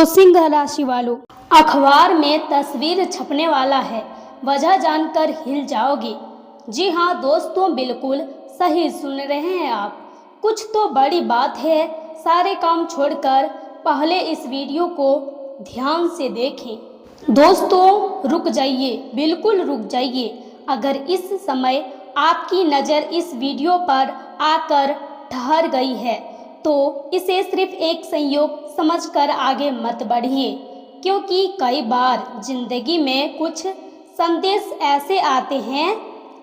तो सिंह राशि वालों, अखबार में तस्वीर छपने वाला है, वजह जानकर हिल जाओगे। जी हाँ दोस्तों, बिल्कुल सही सुन रहे हैं आप। कुछ तो बड़ी बात है। सारे काम छोड़कर पहले इस वीडियो को ध्यान से देखें। दोस्तों रुक जाइए, बिल्कुल रुक जाइए। अगर इस समय आपकी नज़र इस वीडियो पर आकर ठहर गई है तो इसे सिर्फ एक संयोग समझकर आगे मत बढ़िए, क्योंकि कई बार जिंदगी में कुछ संदेश ऐसे आते हैं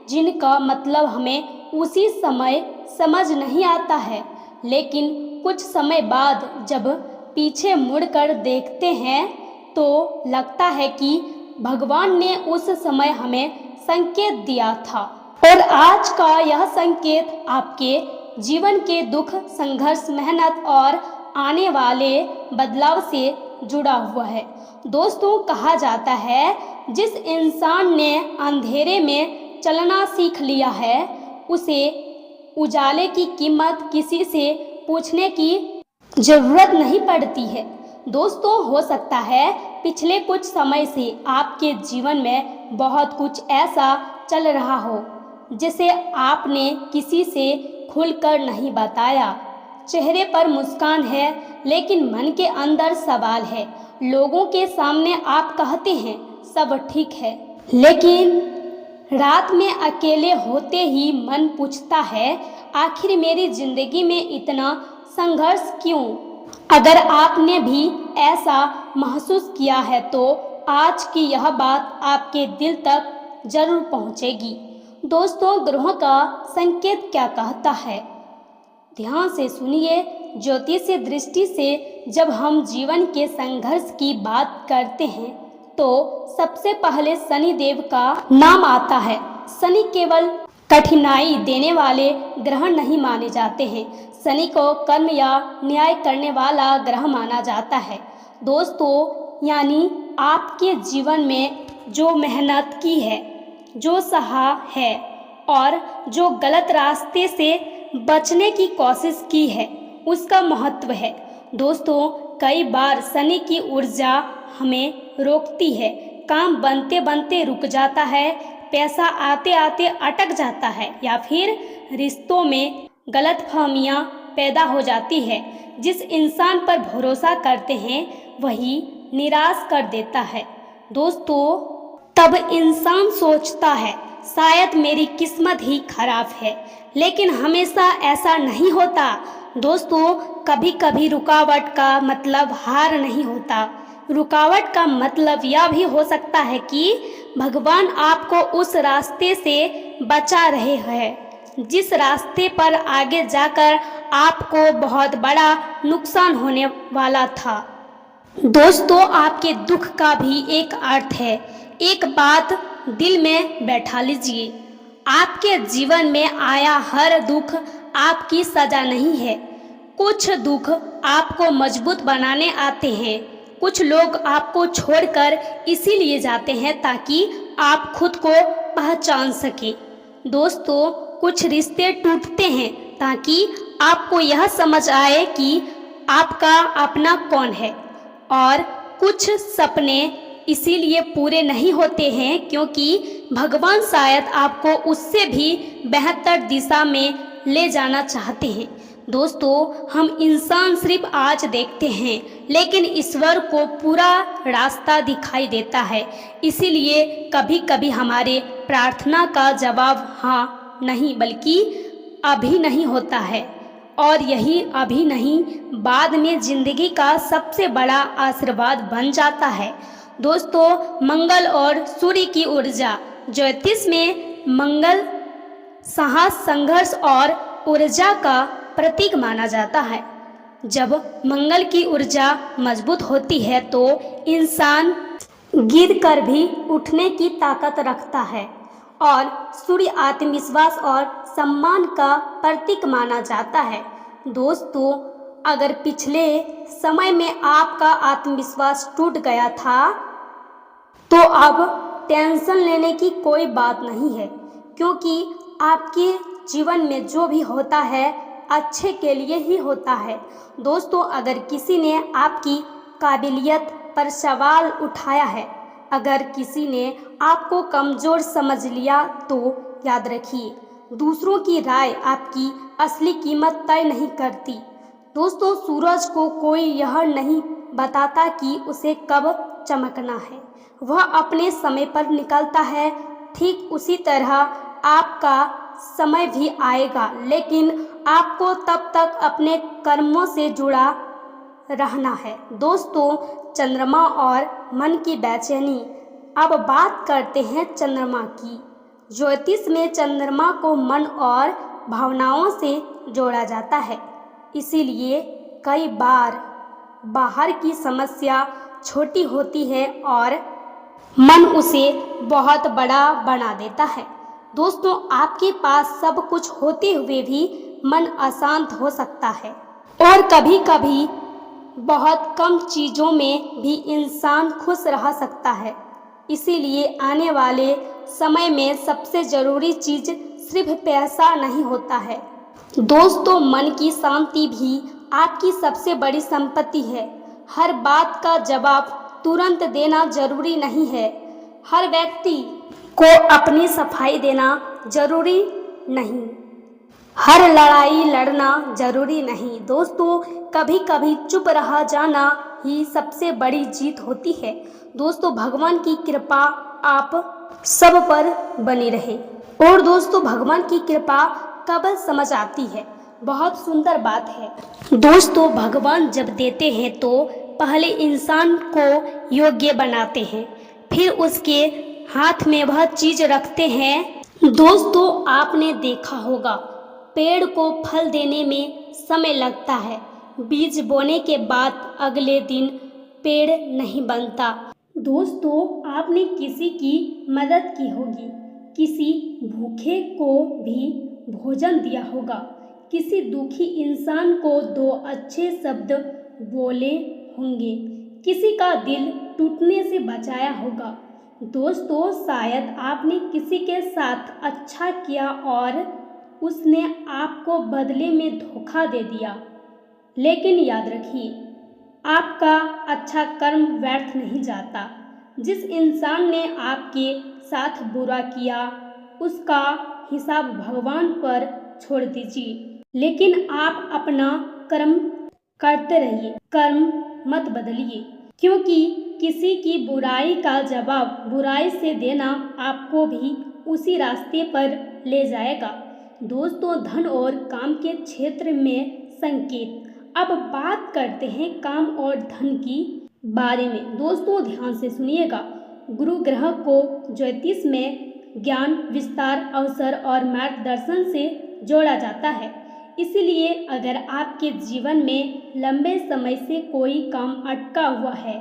जिनका मतलब हमें उसी समय समझ नहीं आता है, लेकिन कुछ समय बाद जब पीछे मुड़कर देखते हैं तो लगता है कि भगवान ने उस समय हमें संकेत दिया था। और आज का यह संकेत आपके जीवन के दुख, संघर्ष, मेहनत और आने वाले बदलाव से जुड़ा हुआ है। दोस्तों कहा जाता है, जिस इंसान ने अंधेरे में चलना सीख लिया है उसे उजाले की कीमत किसी से पूछने की जरूरत नहीं पड़ती है। दोस्तों हो सकता है पिछले कुछ समय से आपके जीवन में बहुत कुछ ऐसा चल रहा हो जिसे आपने किसी से खुलकर नहीं बताया। चेहरे पर मुस्कान है लेकिन मन के अंदर सवाल है। लोगों के सामने आप कहते हैं सब ठीक है, लेकिन रात में अकेले होते ही मन पूछता है आखिर मेरी जिंदगी में इतना संघर्ष क्यों। अगर आपने भी ऐसा महसूस किया है तो आज की यह बात आपके दिल तक जरूर पहुंचेगी। दोस्तों ग्रहों का संकेत क्या कहता है, ध्यान से सुनिए। ज्योतिषीय दृष्टि से जब हम जीवन के संघर्ष की बात करते हैं तो सबसे पहले शनि देव का नाम आता है। शनि केवल कठिनाई देने वाले ग्रह नहीं माने जाते हैं, शनि को कर्म या न्याय करने वाला ग्रह माना जाता है। दोस्तों यानी आपके जीवन में जो मेहनत की है, जो सहा है और जो गलत रास्ते से बचने की कोशिश की है उसका महत्व है। दोस्तों कई बार शनि की ऊर्जा हमें रोकती है, काम बनते बनते रुक जाता है, पैसा आते आते अटक जाता है या फिर रिश्तों में गलतफहमियां पैदा हो जाती है। जिस इंसान पर भरोसा करते हैं वही निराश कर देता है। दोस्तों तब इंसान सोचता है शायद मेरी किस्मत ही खराब है, लेकिन हमेशा ऐसा नहीं होता। दोस्तों कभी कभी रुकावट का मतलब हार नहीं होता, रुकावट का मतलब यह भी हो सकता है कि भगवान आपको उस रास्ते से बचा रहे हैं जिस रास्ते पर आगे जाकर आपको बहुत बड़ा नुकसान होने वाला था। दोस्तों आपके दुख का भी एक अर्थ है। एक बात दिल में बैठा लीजिए, आपके जीवन में आया हर दुख आपकी सजा नहीं है। कुछ दुख आपको मजबूत बनाने आते हैं। कुछ लोग आपको छोड़कर इसीलिए जाते हैं ताकि आप खुद को पहचान सके। दोस्तों कुछ रिश्ते टूटते हैं ताकि आपको यह समझ आए कि आपका अपना कौन है, और कुछ सपने इसीलिए पूरे नहीं होते हैं क्योंकि भगवान शायद आपको उससे भी बेहतर दिशा में ले जाना चाहते हैं। दोस्तों हम इंसान सिर्फ आज देखते हैं, लेकिन ईश्वर को पूरा रास्ता दिखाई देता है। इसीलिए कभी कभी हमारे प्रार्थना का जवाब हाँ नहीं बल्कि अभी नहीं होता है, और यही अभी नहीं बाद में जिंदगी का सबसे बड़ा आशीर्वाद बन जाता है। दोस्तों मंगल और सूर्य की ऊर्जा, ज्योतिष में मंगल साहस, संघर्ष और ऊर्जा का प्रतीक माना जाता है। जब मंगल की ऊर्जा मजबूत होती है तो इंसान गिर कर भी उठने की ताकत रखता है, और सूर्य आत्मविश्वास और सम्मान का प्रतीक माना जाता है। दोस्तों अगर पिछले समय में आपका आत्मविश्वास टूट गया था तो अब टेंशन लेने की कोई बात नहीं है, क्योंकि आपके जीवन में जो भी होता है अच्छे के लिए ही होता है। दोस्तों अगर किसी ने आपकी काबिलियत पर सवाल उठाया है। अगर किसी ने आपको कमज़ोर समझ लिया तो याद रखिए, दूसरों की राय आपकी असली कीमत तय नहीं करती। दोस्तों, सूरज को कोई यह नहीं बताता कि उसे कब चमकना है, वह अपने समय पर निकलता है। ठीक उसी तरह आपका समय भी आएगा, लेकिन आपको तब तक अपने कर्मों से जुड़ा रहना है। दोस्तों, चंद्रमा और मन की बेचैनी। अब बात करते हैं चंद्रमा की। ज्योतिष में चंद्रमा को मन और भावनाओं से जोड़ा जाता है, इसीलिए कई बार बाहर की समस्या छोटी होती है और मन उसे बहुत बड़ा बना देता है। दोस्तों, आपके पास सब कुछ होते हुए भी मन अशांत हो सकता है और कभी-कभी बहुत कम चीज़ों में भी इंसान खुश रह सकता है। इसीलिए आने वाले समय में सबसे ज़रूरी चीज़ सिर्फ पैसा नहीं होता है। दोस्तों, मन की शांति भी आपकी सबसे बड़ी संपत्ति है। हर बात का जवाब तुरंत देना जरूरी नहीं है। हर व्यक्ति को अपनी सफाई देना जरूरी नहीं। हर लड़ाई लड़ना जरूरी नहीं। दोस्तों, कभी कभी चुप रह जाना ही सबसे बड़ी जीत होती है। दोस्तों, भगवान की कृपा आप सब पर बनी रहे। और दोस्तों, भगवान की कृपा कब समझ आती है? बहुत सुंदर बात है। दोस्तों, भगवान जब देते हैं तो पहले इंसान को योग्य बनाते हैं, फिर उसके हाथ में वह चीज रखते हैं। दोस्तों, आपने देखा होगा, पेड़ को फल देने में समय लगता है। बीज बोने के बाद अगले दिन पेड़ नहीं बनता। दोस्तों, आपने किसी की मदद की होगी, किसी भूखे को भी भोजन दिया होगा, किसी दुखी इंसान को दो अच्छे शब्द बोले होंगे, किसी का दिल टूटने से बचाया होगा। दोस्तों, शायद आपने किसी के साथ अच्छा किया और उसने आपको बदले में धोखा दे दिया, लेकिन याद रखिए, आपका अच्छा कर्म व्यर्थ नहीं जाता। जिस इंसान ने आपके साथ बुरा किया, उसका हिसाब भगवान पर छोड़ दीजिए, लेकिन आप अपना कर्म करते रहिए, कर्म मत बदलिए, क्योंकि किसी की बुराई का जवाब बुराई से देना आपको भी उसी रास्ते पर ले जाएगा। दोस्तों, धन और काम के क्षेत्र में संकेत। अब बात करते हैं काम और धन की बारे में। दोस्तों, ध्यान से सुनिएगा। गुरु ग्रह को ज्योतिष में ज्ञान, विस्तार, अवसर और मार्गदर्शन से जोड़ा जाता है। इसलिए अगर आपके जीवन में लंबे समय से कोई काम अटका हुआ है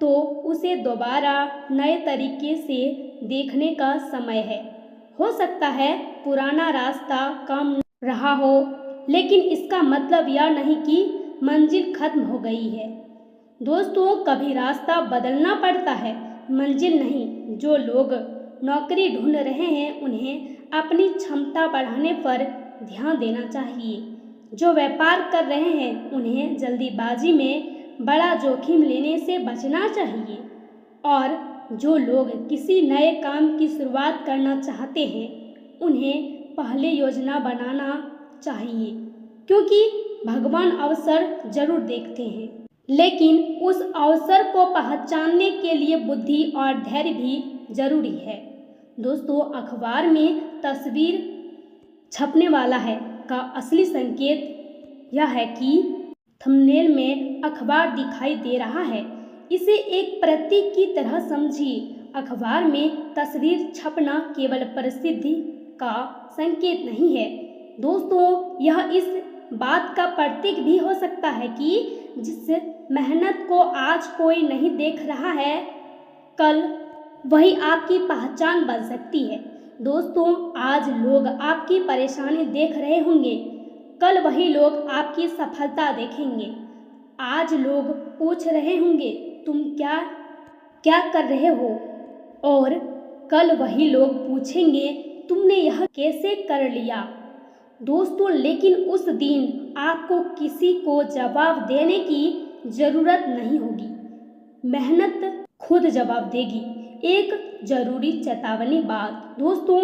तो उसे दोबारा नए तरीके से देखने का समय है। हो सकता है पुराना रास्ता काम रहा हो, लेकिन इसका मतलब यह नहीं कि मंजिल खत्म हो गई है। दोस्तों, कभी रास्ता बदलना पड़ता है, मंजिल नहीं। जो लोग नौकरी ढूंढ रहे हैं उन्हें अपनी क्षमता बढ़ाने पर ध्यान देना चाहिए। जो व्यापार कर रहे हैं उन्हें जल्दीबाजी में बड़ा जोखिम लेने से बचना चाहिए। और जो लोग किसी नए काम की शुरुआत करना चाहते हैं उन्हें पहले योजना बनाना चाहिए, क्योंकि भगवान अवसर जरूर देखते हैं, लेकिन उस अवसर को पहचानने के लिए बुद्धि और धैर्य भी जरूरी है। दोस्तों, अखबार में तस्वीर छपने वाला है का असली संकेत यह है कि थंबनेल में अखबार दिखाई दे रहा है। इसे एक प्रतीक की तरह समझिए। अखबार में तस्वीर छपना केवल प्रसिद्धि का संकेत नहीं है। दोस्तों, यह इस बात का प्रतीक भी हो सकता है कि जिस मेहनत को आज कोई नहीं देख रहा है, कल वही आपकी पहचान बन सकती है। दोस्तों, आज लोग आपकी परेशानी देख रहे होंगे, कल वही लोग आपकी सफलता देखेंगे। आज लोग पूछ रहे होंगे तुम क्या क्या कर रहे हो, और कल वही लोग पूछेंगे तुमने यह कैसे कर लिया। दोस्तों, लेकिन उस दिन आपको किसी को जवाब देने की ज़रूरत नहीं होगी। मेहनत खुद जवाब देगी। एक जरूरी चेतावनी बात दोस्तों,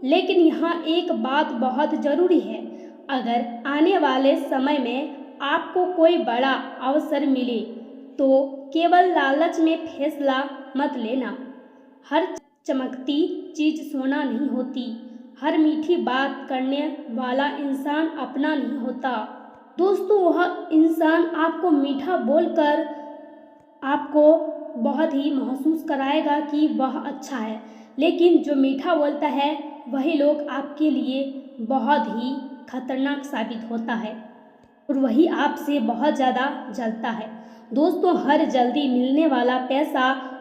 लेकिन यहाँ एक बात बहुत ज़रूरी है। अगर आने वाले समय में आपको कोई बड़ा अवसर मिले तो केवल लालच में फैसला मत लेना। हर चमकती चीज़ सोना नहीं होती, हर मीठी बात करने वाला इंसान अपना नहीं होता। दोस्तों, वह इंसान आपको मीठा बोलकर आपको बहुत ही महसूस कराएगा कि वह अच्छा है, लेकिन जो मीठा बोलता है वही लोग आपके लिए बहुत ही खतरनाक साबित होता है और वही आपसे बहुत ज़्यादा जलता है। दोस्तों, हर जल्दी मिलने वाला पैसा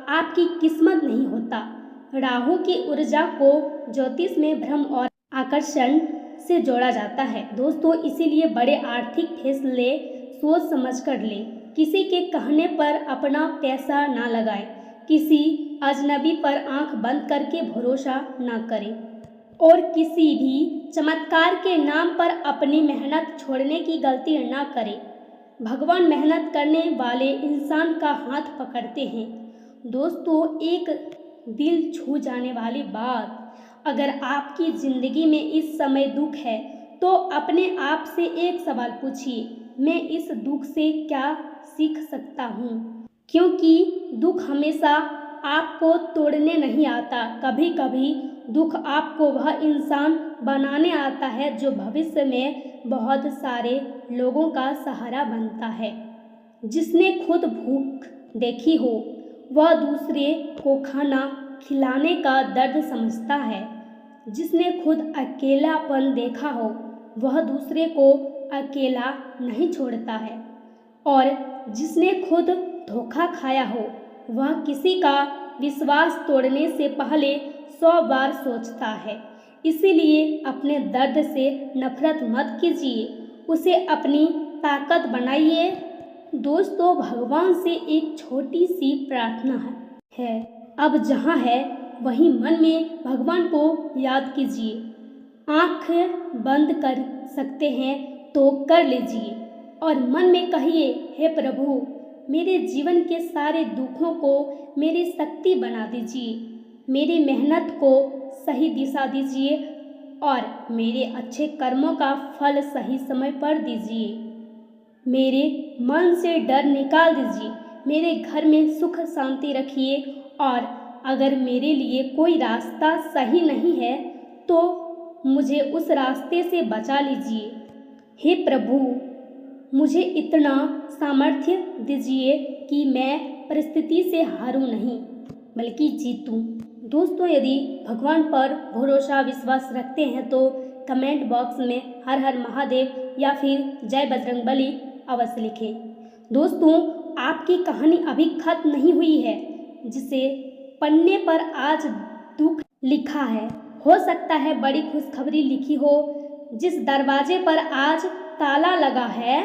आपकी किस्मत नहीं होता। राहु की ऊर्जा को ज्योतिष में भ्रम और आकर्षण से जोड़ा जाता है दोस्तों, इसीलिए बड़े आर्थिक फैसले सोच समझ कर ले। किसी के कहने पर अपना पैसा ना लगाएं, किसी अजनबी पर आंख बंद करके भरोसा ना करें और किसी भी चमत्कार के नाम पर अपनी मेहनत छोड़ने की गलती ना करें। भगवान मेहनत करने वाले इंसान का हाथ पकड़ते हैं। दोस्तों, एक दिल छू जाने वाली बात, अगर आपकी ज़िंदगी में इस समय दुख है तो अपने आप से एक सवाल पूछिए, मैं इस दुख से क्या सीख सकता हूँ? क्योंकि दुख हमेशा आपको तोड़ने नहीं आता, कभी कभी दुख आपको वह इंसान बनाने आता है जो भविष्य में बहुत सारे लोगों का सहारा बनता है। जिसने खुद भूख देखी हो वह दूसरे को खाना खिलाने का दर्द समझता है। जिसने खुद अकेलापन देखा हो वह दूसरे को अकेला नहीं छोड़ता है और जिसने खुद धोखा खाया हो वह किसी का विश्वास तोड़ने से पहले 100 बार सोचता है। इसीलिए अपने दर्द से नफरत मत कीजिए, उसे अपनी ताकत बनाइए। दोस्तों, भगवान से एक छोटी सी प्रार्थना है। अब जहाँ है वहीं मन में भगवान को याद कीजिए। आँख बंद कर सकते हैं तो कर लीजिए और मन में कहिए, हे प्रभु, मेरे जीवन के सारे दुखों को मेरी शक्ति बना दीजिए, मेरी मेहनत को सही दिशा दीजिए और मेरे अच्छे कर्मों का फल सही समय पर दीजिए। मेरे मन से डर निकाल दीजिए, मेरे घर में सुख शांति रखिए और अगर मेरे लिए कोई रास्ता सही नहीं है तो मुझे उस रास्ते से बचा लीजिए। हे प्रभु, मुझे इतना सामर्थ्य दीजिए कि मैं परिस्थिति से हारूं नहीं बल्कि जीतूं। दोस्तों, यदि भगवान पर भरोसा विश्वास रखते हैं तो कमेंट बॉक्स में हर हर महादेव या फिर जय बजरंगबली अवश्य लिखें। दोस्तों, आपकी कहानी अभी खत्म नहीं हुई है। जिसे पन्ने पर आज दुख लिखा है, हो सकता है बड़ी खुशखबरी लिखी हो। जिस दरवाजे पर आज ताला लगा है,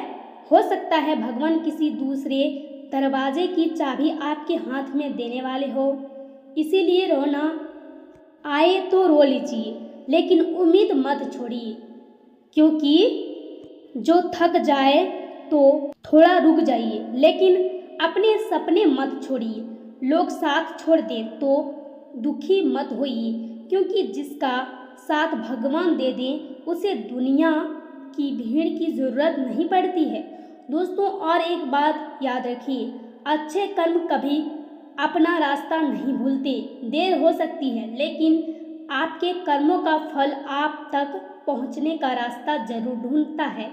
हो सकता है भगवान किसी दूसरे दरवाजे की चाबी आपके हाथ में देने वाले हो। इसीलिए रोना आए तो रो लीजिए, लेकिन उम्मीद मत छोड़िए, क्योंकि जो थक जाए तो थोड़ा रुक जाइए, लेकिन अपने सपने मत छोड़िए। लोग साथ छोड़ दें तो दुखी मत होइए, क्योंकि जिसका साथ भगवान दे दें उसे दुनिया की भीड़ की ज़रूरत नहीं पड़ती है। दोस्तों, और एक बात याद रखिए, अच्छे कर्म कभी अपना रास्ता नहीं भूलते। देर हो सकती है, लेकिन आपके कर्मों का फल आप तक पहुंचने का रास्ता जरूर ढूंढता है।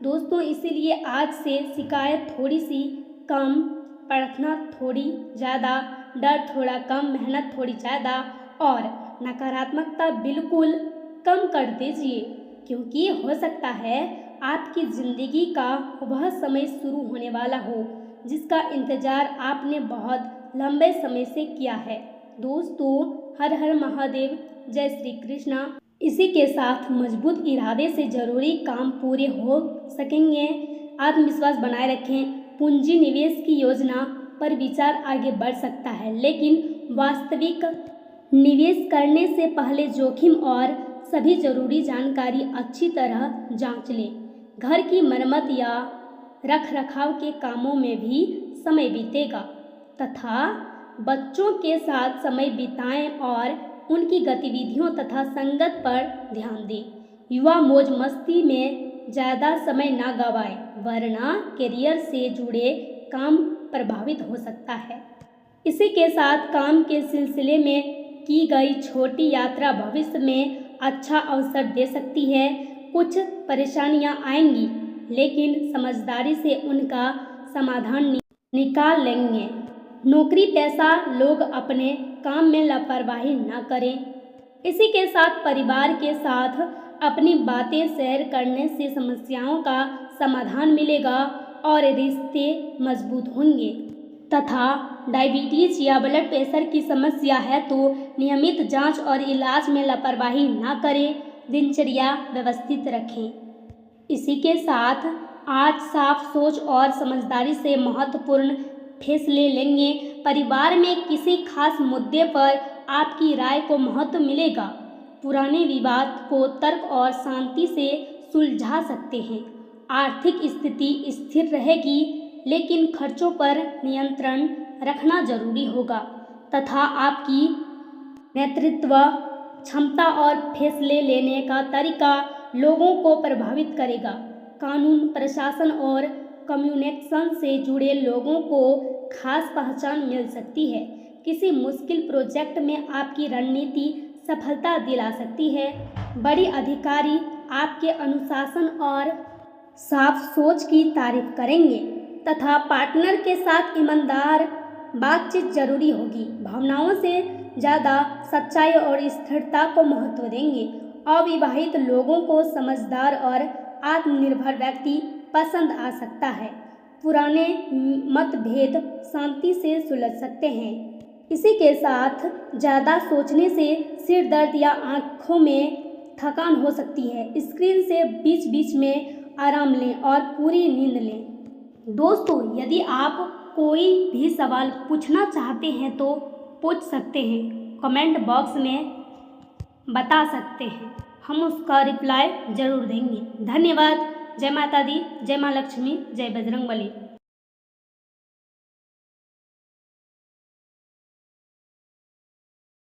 दोस्तों, इसीलिए आज से शिकायत थोड़ी सी कम, प्रार्थना थोड़ी ज़्यादा, डर थोड़ा कम, मेहनत थोड़ी ज़्यादा और नकारात्मकता बिल्कुल कम कर दीजिए, क्योंकि हो सकता है आपकी ज़िंदगी का वह समय शुरू होने वाला हो जिसका इंतज़ार आपने बहुत लंबे समय से किया है। दोस्तों, हर हर महादेव, जय श्री कृष्णा। इसी के साथ मजबूत इरादे से ज़रूरी काम पूरे हो सकेंगे। आत्मविश्वास बनाए रखें। पूंजी निवेश की योजना पर विचार आगे बढ़ सकता है, लेकिन वास्तविक निवेश करने से पहले जोखिम और सभी जरूरी जानकारी अच्छी तरह जांच लें। घर की मरम्मत या रख रखाव के कामों में भी समय बीतेगा, तथा बच्चों के साथ समय बिताएं और उनकी गतिविधियों तथा संगत पर ध्यान दें। युवा मौज मस्ती में ज़्यादा समय ना गवाएं, वरना करियर से जुड़े काम प्रभावित हो सकता है। इसी के साथ काम के सिलसिले में की गई छोटी यात्रा भविष्य में अच्छा अवसर दे सकती है। कुछ परेशानियां आएंगी, लेकिन समझदारी से उनका समाधान निकाल लेंगे। नौकरी पेशा लोग अपने काम में लापरवाही न करें। इसी के साथ परिवार के साथ अपनी बातें शेयर करने से समस्याओं का समाधान मिलेगा और रिश्ते मजबूत होंगे। तथा डायबिटीज़ या ब्लड प्रेशर की समस्या है तो नियमित जांच और इलाज में लापरवाही ना करें, दिनचर्या व्यवस्थित रखें। इसी के साथ आज साफ सोच और समझदारी से महत्वपूर्ण फैसले लेंगे। परिवार में किसी खास मुद्दे पर आपकी राय को महत्व मिलेगा। पुराने विवाद को तर्क और शांति से सुलझा सकते हैं। आर्थिक स्थिति स्थिर रहेगी, लेकिन खर्चों पर नियंत्रण रखना जरूरी होगा तथा आपकी नेतृत्व क्षमता और फैसले लेने का तरीका लोगों को प्रभावित करेगा। कानून प्रशासन और कम्युनिकेशन से जुड़े लोगों को खास पहचान मिल सकती है। किसी मुश्किल प्रोजेक्ट में आपकी रणनीति सफलता दिला सकती है। बड़ी अधिकारी आपके अनुशासन और साफ सोच की तारीफ करेंगे तथा पार्टनर के साथ ईमानदार बातचीत जरूरी होगी। भावनाओं से ज़्यादा सच्चाई और स्थिरता को महत्व देंगे। अविवाहित लोगों को समझदार और आत्मनिर्भर व्यक्ति पसंद आ सकता है। पुराने मतभेद शांति से सुलझ सकते हैं। इसी के साथ ज़्यादा सोचने से सिर दर्द या आँखों में थकान हो सकती है। स्क्रीन से बीच बीच में आराम लें और पूरी नींद लें। दोस्तों, यदि आप कोई भी सवाल पूछना चाहते हैं तो पूछ सकते हैं, कमेंट बॉक्स में बता सकते हैं, हम उसका रिप्लाई ज़रूर देंगे। धन्यवाद। जय माता दी, जय माँ लक्ष्मी, जय बजरंगबली।